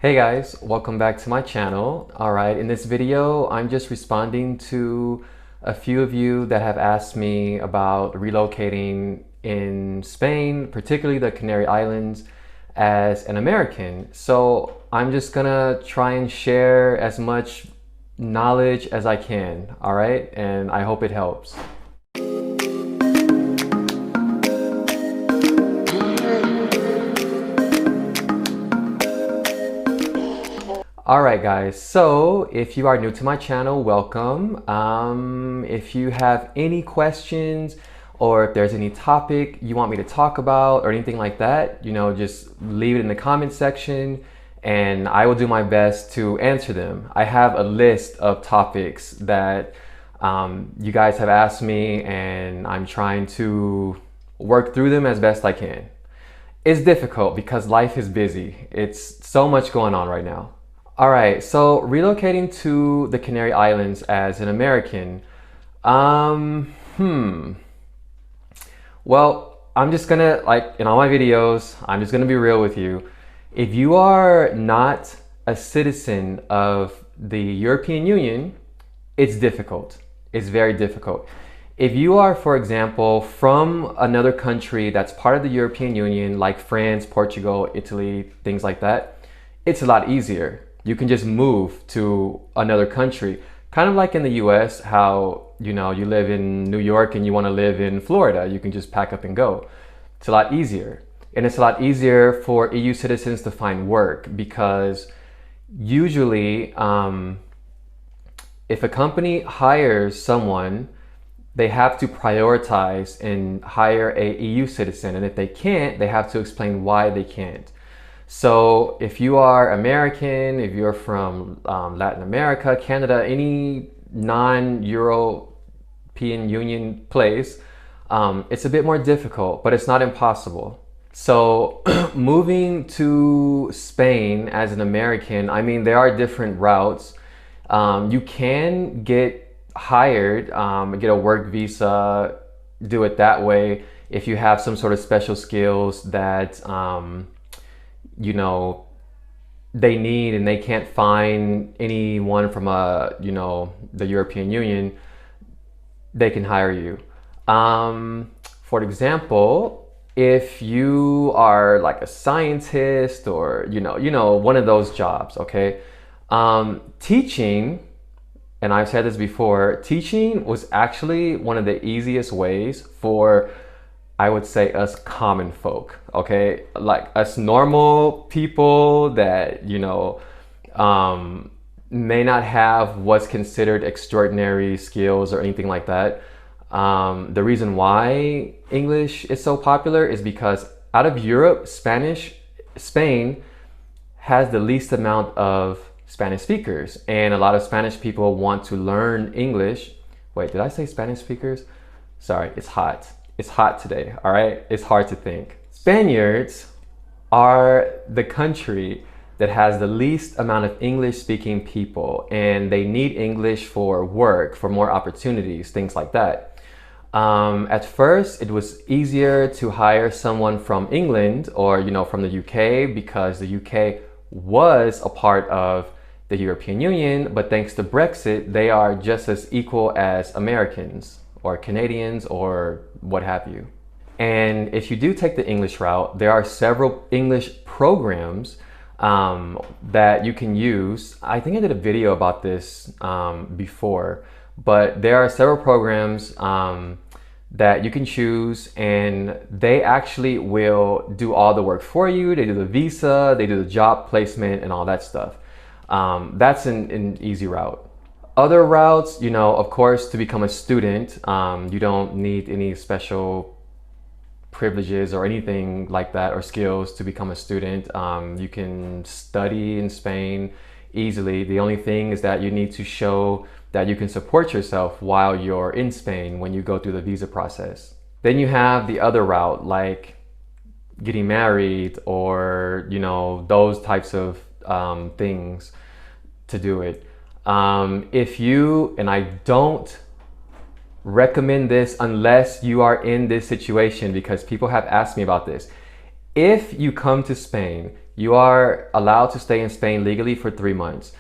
Hey guys, welcome back to my channel. Alright, in this video, I'm just responding to a few of you that have asked me about relocating in Spain, particularly the Canary Islands, as an American. So I'm just gonna try and share as much knowledge as I can, alright? And I hope it helps. Alright guys, so if you are new to my channel, welcome. If you have any questions or if there's any topic you want me to talk about or anything like that, just leave it in the comment section and I will do my best to answer them. I have a list of topics that you guys have asked me and I'm trying to work through them as best I can. It's difficult because life is busy. It's so much going on right now. All right, so relocating to the Canary Islands as an American, well, I'm just gonna, like in all my videos, I'm just gonna be real with you. If you are not a citizen of the European Union, it's difficult. It's very difficult. If you are, for example, from another country that's part of the European Union, like France, Portugal, Italy, things like that, it's a lot easier. You can just move to another country. Kind of like in the US, how you live in New York and you want to live in Florida, you can just pack up and go. It's a lot easier. And it's a lot easier for EU citizens to find work because usually if a company hires someone, they have to prioritize and hire a EU citizen. And if they can't, they have to explain why they can't. So if you are American, if you're from Latin America, Canada, any non-European Union place, it's a bit more difficult, but it's not impossible. So moving to Spain as an American, I mean, there are different routes. You can get hired, get a work visa, do it that way if you have some sort of special skills that they need and they can't find anyone from the European Union, they can hire you. For example, if you are like a scientist or one of those jobs, okay? Teaching, and I've said this before, teaching was actually one of the easiest ways for, I would say, us common folk, okay? Like us normal people that, may not have what's considered extraordinary skills or anything like that. The reason why English is so popular is because out of Europe, Spain has the least amount of Spanish speakers. And a lot of Spanish people want to learn English. Wait, did I say Spanish speakers? Sorry, it's hot. It's hot today, all right? It's hard to think. Spaniards are the country that has the least amount of English-speaking people, and they need English for work, for more opportunities, things like that. At first, it was easier to hire someone from England or from the UK because the UK was a part of the European Union, but thanks to Brexit, they are just as equal as Americans or Canadians or what have you. And if you do take the English route, there are several English programs that you can use. I think I did a video about this before, but there are several programs that you can choose and they actually will do all the work for you. They do the visa, they do the job placement and all that stuff. That's an easy route. Other routes, of course, to become a student, you don't need any special privileges or anything like that or skills to become a student. You can study in Spain easily. The only thing is that you need to show that you can support yourself while you're in Spain when you go through the visa process. Then you have the other route, like getting married or, those types of things to do it. If you, and I don't recommend this unless you are in this situation because people have asked me about this. If you come to Spain, you are allowed to stay in Spain legally for 3 months.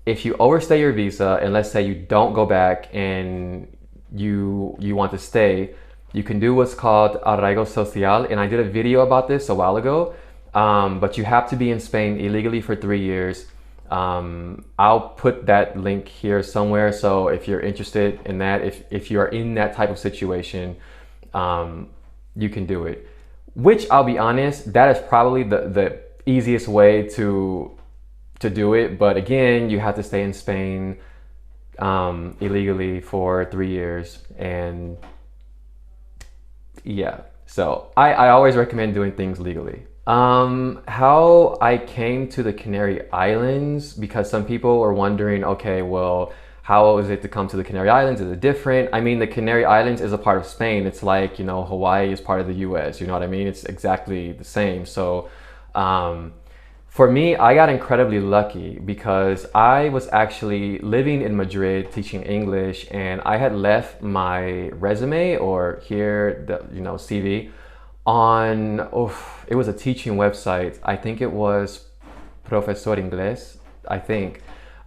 If you overstay your visa, and let's say you don't go back and you want to stay, you can do what's called arraigo social, and I did a video about this a while ago. But you have to be in Spain illegally for 3 years. I'll put that link here somewhere. So if you're interested in that, if you are in that type of situation, you can do it. Which, I'll be honest, that is probably the easiest way to do it. But again, you have to stay in Spain illegally for 3 years. And yeah, so I always recommend doing things legally. How I came to the Canary Islands, because some people are wondering, okay, well, how is it to come to the Canary Islands? Is it different? I mean, the Canary Islands is a part of Spain. It's like, you know, Hawaii is part of the US, you know what I mean? It's exactly the same. So, for me, I got incredibly lucky because I was actually living in Madrid teaching English, and I had left my resume, or here, the, you know, CV, on, it was a teaching website. I think it was Profesor Inglés, I think.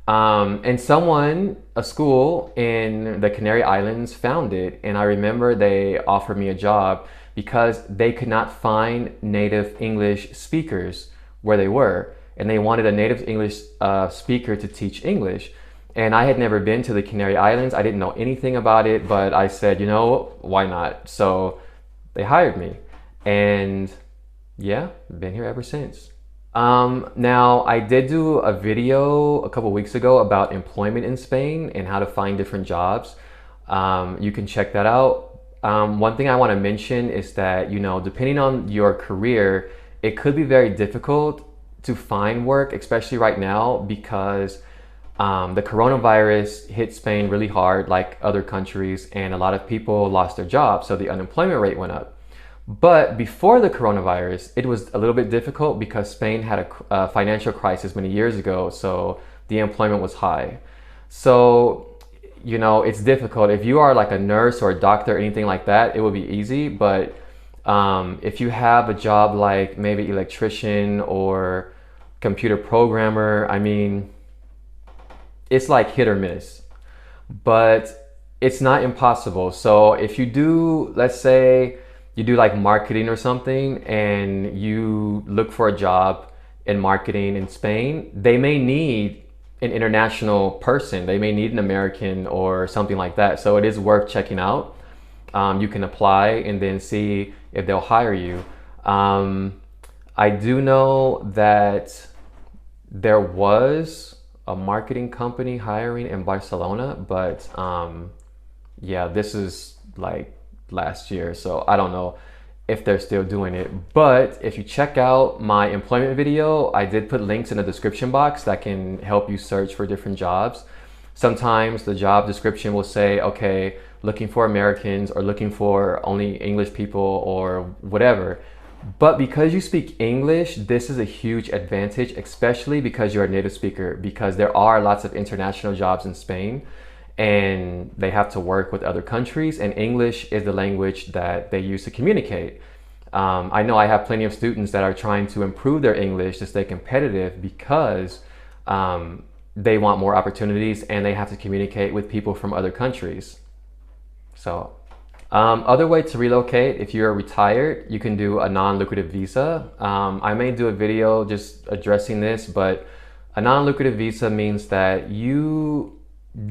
And someone, a school in the Canary Islands found it. And I remember they offered me a job because they could not find native English speakers where they were. And they wanted a native English speaker to teach English. And I had never been to the Canary Islands. I didn't know anything about it, but I said, you know, why not? So they hired me. And yeah, been here ever since. Now, I did do a video a couple weeks ago about employment in Spain and how to find different jobs. You can check that out. One thing I want to mention is that, you know, depending on your career, it could be very difficult to find work, especially right now, because the coronavirus hit Spain really hard, like other countries, and a lot of people lost their jobs, so the unemployment rate went up. But before the coronavirus, it was a little bit difficult because Spain had a financial crisis many years ago, so the employment was high. So, you know, it's difficult. If you are like a nurse or a doctor or anything like that, it would be easy. But if you have a job like maybe electrician or computer programmer, I mean, it's like hit or miss. But it's not impossible. So if you do, let's say, you do like marketing or something, and you look for a job in marketing in Spain, they may need an international person. They may need an American or something like that. So it is worth checking out. You can apply and then see if they'll hire you. I do know that there was a marketing company hiring in Barcelona, but yeah, this is like last year, so I don't know if they're still doing it. But if you check out my employment video, I did put links in the description box that can help you search for different jobs. Sometimes the job description will say, okay, looking for Americans, or looking for only English people, or whatever. But because you speak English, this is a huge advantage, especially because you're a native speaker, because there are lots of international jobs in Spain, and they have to work with other countries, and English is the language that they use to communicate. I know I have plenty of students that are trying to improve their English to stay competitive because they want more opportunities and they have to communicate with people from other countries. So, other way to relocate, if you're retired, you can do a non-lucrative visa. I may do a video just addressing this, but a non-lucrative visa means that you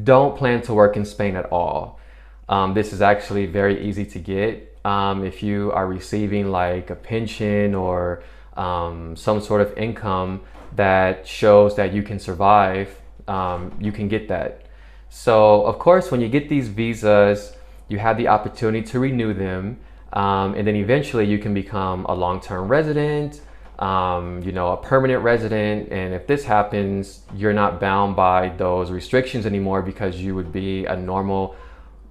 don't plan to work in Spain at all. This is actually very easy to get. If you are receiving like a pension or some sort of income that shows that you can survive, you can get that. So of course, when you get these visas, you have the opportunity to renew them, and then eventually you can become a long-term resident, you know, a permanent resident. And if this happens, you're not bound by those restrictions anymore, because you would be a normal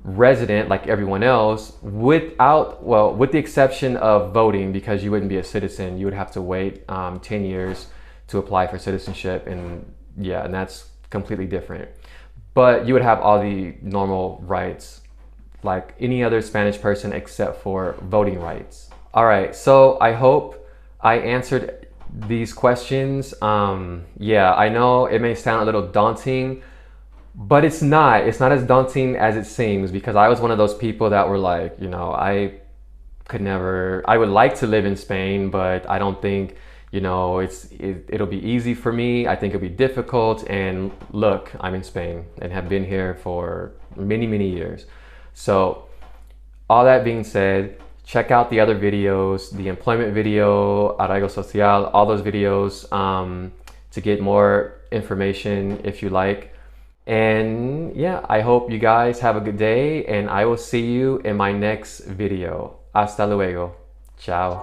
resident like everyone else, without, well, with the exception of voting, because you wouldn't be a citizen. You would have to wait 10 years to apply for citizenship, and yeah, and that's completely different. But you would have all the normal rights like any other Spanish person, except for voting rights. All right, so I hope I answered these questions, yeah, I know it may sound a little daunting, but it's not. It's not as daunting as it seems, because I was one of those people that were like, I could never. I would like to live in Spain, but I don't think, it'll be easy for me. I think it'll be difficult. And look, I'm in Spain and have been here for many, many years. So all that being said, check out the other videos, the employment video, Arraigo Social, all those videos, to get more information if you like. And yeah, I hope you guys have a good day, and I will see you in my next video. Hasta luego. Ciao.